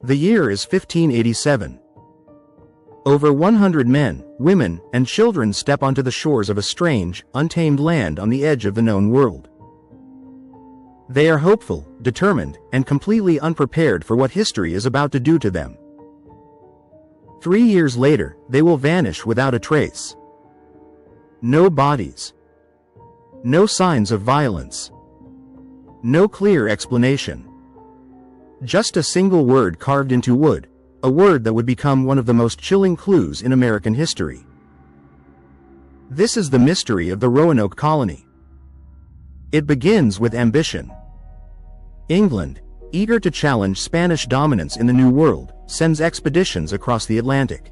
The year is 1587. Over 100 men, women, and children step onto the shores of a strange, untamed land on the edge of the known world. They are hopeful, determined, and completely unprepared for what history is about to do to them. 3 years later, they will vanish without a trace. No bodies. No signs of violence. No clear explanation. Just a single word carved into wood, a word that would become one of the most chilling clues in American history. This is the mystery of the Roanoke Colony. It begins with ambition. England, eager to challenge Spanish dominance in the New World, sends expeditions across the Atlantic.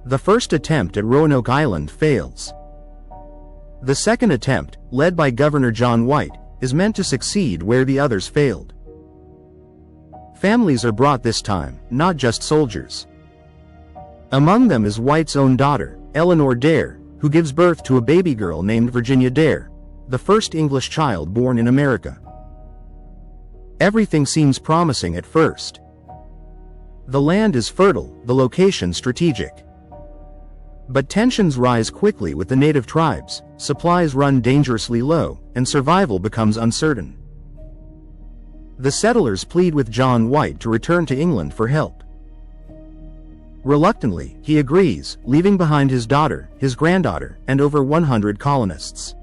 The first attempt at Roanoke Island fails. The second attempt, led by Governor John White, is meant to succeed where the others failed. Families are brought this time, not just soldiers. Among them is White's own daughter, Eleanor Dare, who gives birth to a baby girl named Virginia Dare, the first English child born in America. Everything seems promising at first. The land is fertile, the location strategic. But tensions rise quickly with the native tribes, supplies run dangerously low, and survival becomes uncertain. The settlers plead with John White to return to England for help. Reluctantly, he agrees, leaving behind his daughter, his granddaughter, and over 100 colonists.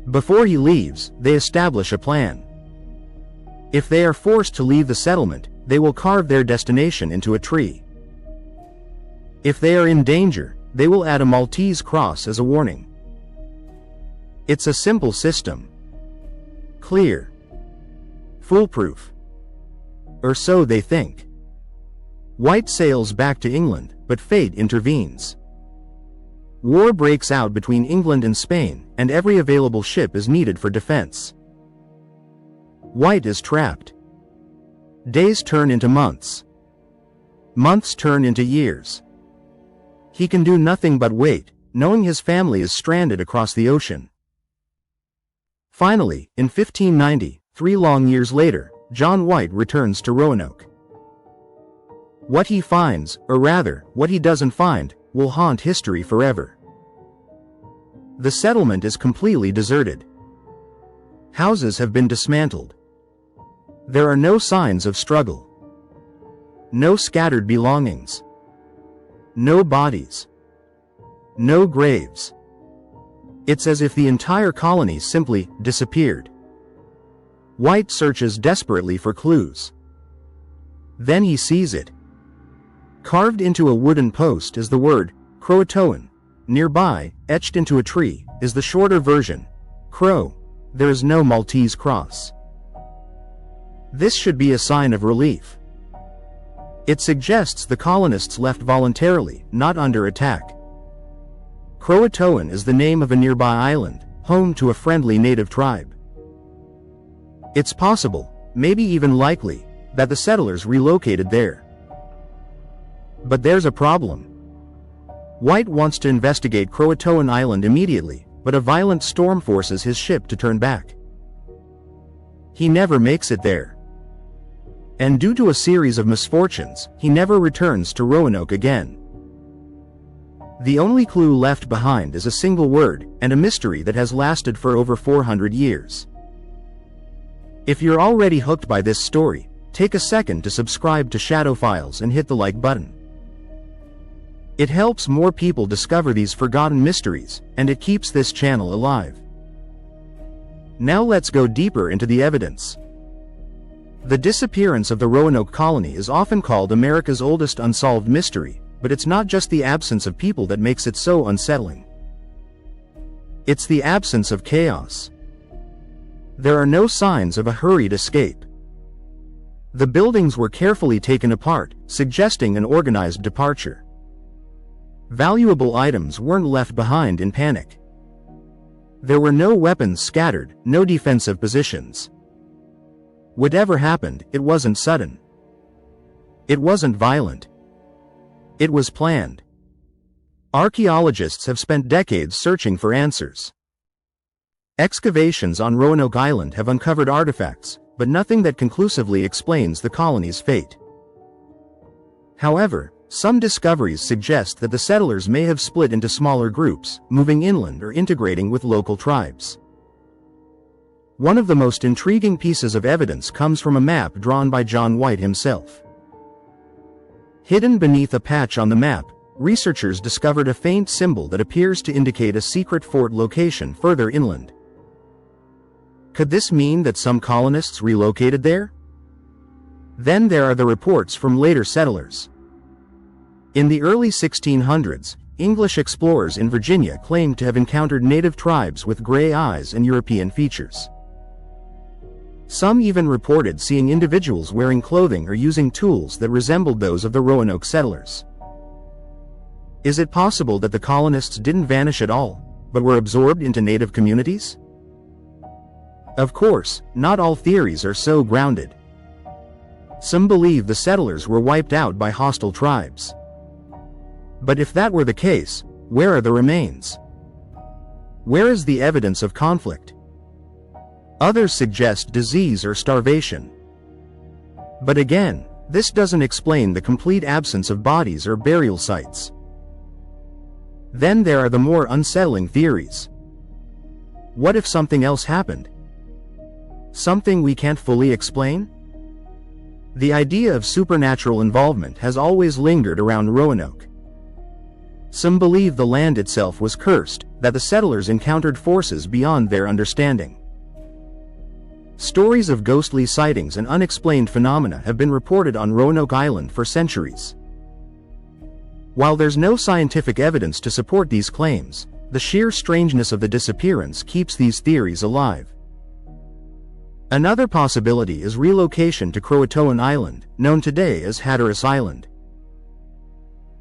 Before he leaves, they establish a plan. If they are forced to leave the settlement, they will carve their destination into a tree. If they are in danger, they will add a Maltese cross as a warning. It's a simple system. Clear. Foolproof. Or so they think. White sails back to England, but fate intervenes. War breaks out between England and Spain, and every available ship is needed for defense. White is trapped. Days turn into months. Months turn into years. He can do nothing but wait, knowing his family is stranded across the ocean. Finally, in 1590, 3 long years later, John White returns to Roanoke. What he finds, or rather, what he doesn't find, will haunt history forever. The settlement is completely deserted. Houses have been dismantled. There are no signs of struggle. No scattered belongings. No bodies. No graves. It's as if the entire colony simply disappeared. White searches desperately for clues. Then he sees it. Carved into a wooden post is the word, CROATOAN. Nearby, etched into a tree, is the shorter version, CRO. There is no Maltese cross. This should be a sign of relief. It suggests the colonists left voluntarily, not under attack. CROATOAN is the name of a nearby island, home to a friendly native tribe. It's possible, maybe even likely, that the settlers relocated there. But there's a problem. White wants to investigate CROATOAN Island immediately, but a violent storm forces his ship to turn back. He never makes it there. And due to a series of misfortunes, he never returns to Roanoke again. The only clue left behind is a single word, and a mystery that has lasted for over 400 years. If you're already hooked by this story, take a second to subscribe to Shadow Files and hit the like button. It helps more people discover these forgotten mysteries, and it keeps this channel alive. Now let's go deeper into the evidence. The disappearance of the Roanoke Colony is often called America's oldest unsolved mystery, but it's not just the absence of people that makes it so unsettling. It's the absence of chaos. There are no signs of a hurried escape. The buildings were carefully taken apart, suggesting an organized departure. Valuable items weren't left behind in panic. There were no weapons scattered, no defensive positions. Whatever happened, it wasn't sudden. It wasn't violent. It was planned. Archaeologists have spent decades searching for answers. Excavations on Roanoke Island have uncovered artifacts, but nothing that conclusively explains the colony's fate. However, some discoveries suggest that the settlers may have split into smaller groups, moving inland or integrating with local tribes. One of the most intriguing pieces of evidence comes from a map drawn by John White himself. Hidden beneath a patch on the map, researchers discovered a faint symbol that appears to indicate a secret fort location further inland. Could this mean that some colonists relocated there? Then there are the reports from later settlers. In the early 1600s, English explorers in Virginia claimed to have encountered native tribes with gray eyes and European features. Some even reported seeing individuals wearing clothing or using tools that resembled those of the Roanoke settlers. Is it possible that the colonists didn't vanish at all, but were absorbed into native communities? Of course, not all theories are so grounded. Some believe the settlers were wiped out by hostile tribes. But if that were the case, where are the remains? Where is the evidence of conflict? Others suggest disease or starvation. But again, this doesn't explain the complete absence of bodies or burial sites. Then there are the more unsettling theories. What if something else happened? Something we can't fully explain? The idea of supernatural involvement has always lingered around Roanoke. Some believe the land itself was cursed, that the settlers encountered forces beyond their understanding. Stories of ghostly sightings and unexplained phenomena have been reported on Roanoke Island for centuries. While there's no scientific evidence to support these claims, the sheer strangeness of the disappearance keeps these theories alive. Another possibility is relocation to CROATOAN Island, known today as Hatteras Island.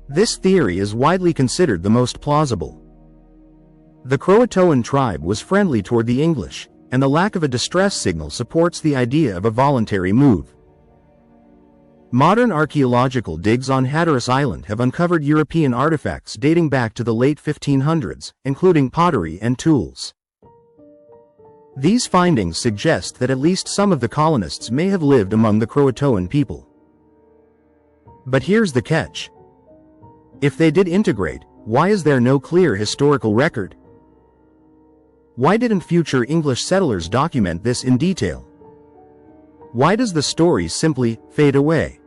This theory is widely considered the most plausible. The CROATOAN tribe was friendly toward the English, and the lack of a distress signal supports the idea of a voluntary move. Modern archaeological digs on Hatteras Island have uncovered European artifacts dating back to the late 1500s, including pottery and tools. These findings suggest that at least some of the colonists may have lived among the CROATOAN people. But here's the catch. If they did integrate, why is there no clear historical record? Why didn't future English settlers document this in detail? Why does the story simply fade away?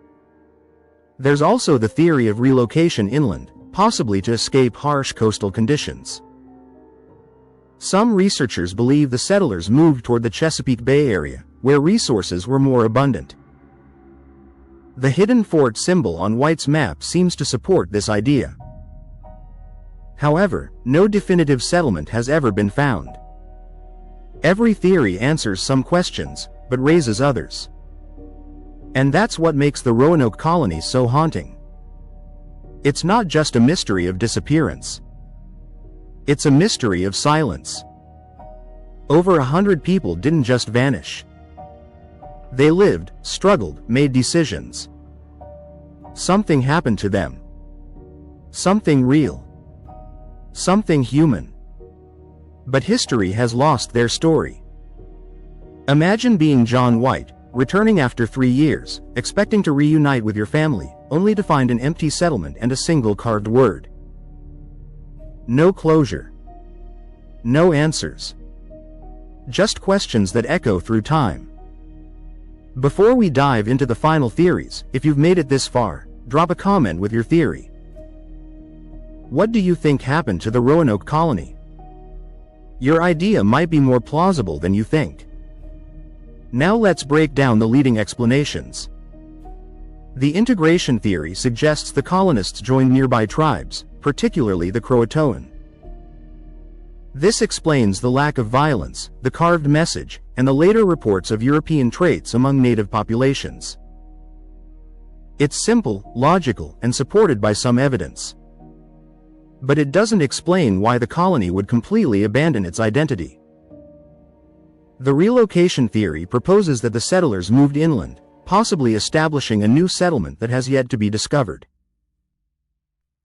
There's also the theory of relocation inland, possibly to escape harsh coastal conditions. Some researchers believe the settlers moved toward the Chesapeake Bay area, where resources were more abundant. The hidden fort symbol on White's map seems to support this idea. However, no definitive settlement has ever been found. Every theory answers some questions, but raises others. And that's what makes the Roanoke colony so haunting. It's not just a mystery of disappearance. It's a mystery of silence. Over 100 people didn't just vanish. They lived, struggled, made decisions. Something happened to them. Something real. Something human. But history has lost their story. Imagine being John White, returning after 3 years, expecting to reunite with your family, only to find an empty settlement and a single carved word. No closure. No answers. Just questions that echo through time. Before we dive into the final theories, if you've made it this far, drop a comment with your theory. What do you think happened to the Roanoke colony? Your idea might be more plausible than you think. Now let's break down the leading explanations. The integration theory suggests the colonists joined nearby tribes, particularly the CROATOAN. This explains the lack of violence, the carved message, and the later reports of European traits among native populations. It's simple, logical, and supported by some evidence. But it doesn't explain why the colony would completely abandon its identity. The relocation theory proposes that the settlers moved inland, possibly establishing a new settlement that has yet to be discovered.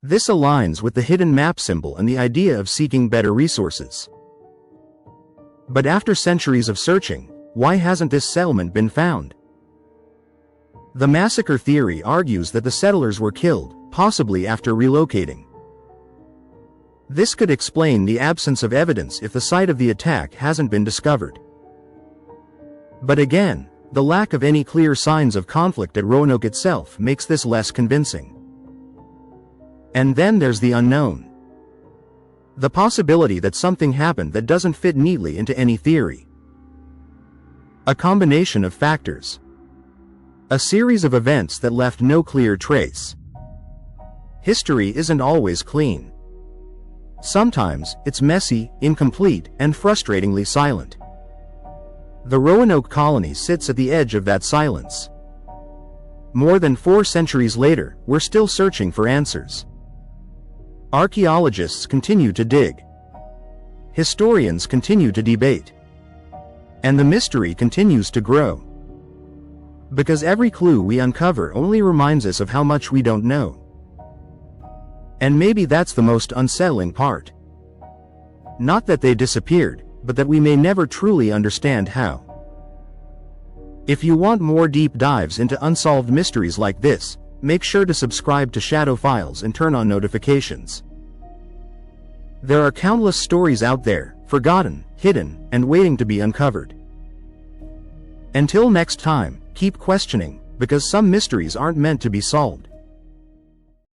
This aligns with the hidden map symbol and the idea of seeking better resources. But after centuries of searching, Why hasn't this settlement been found? The massacre theory argues that the settlers were killed, possibly after relocating. This could explain the absence of evidence if the site of the attack hasn't been discovered. But again, the lack of any clear signs of conflict at Roanoke itself makes this less convincing. And then there's the unknown. The possibility that something happened that doesn't fit neatly into any theory. A combination of factors. A series of events that left no clear trace. History isn't always clean. Sometimes, it's messy, incomplete, and frustratingly silent. The Roanoke Colony sits at the edge of that silence. More than 4 centuries later, we're still searching for answers. Archaeologists continue to dig. Historians continue to debate. And the mystery continues to grow. Because every clue we uncover only reminds us of how much we don't know. And maybe that's the most unsettling part. Not that they disappeared, but that we may never truly understand how. If you want more deep dives into unsolved mysteries like this, make sure to subscribe to Shadow Files and turn on notifications. There are countless stories out there, forgotten, hidden, and waiting to be uncovered. Until next time, keep questioning, because some mysteries aren't meant to be solved.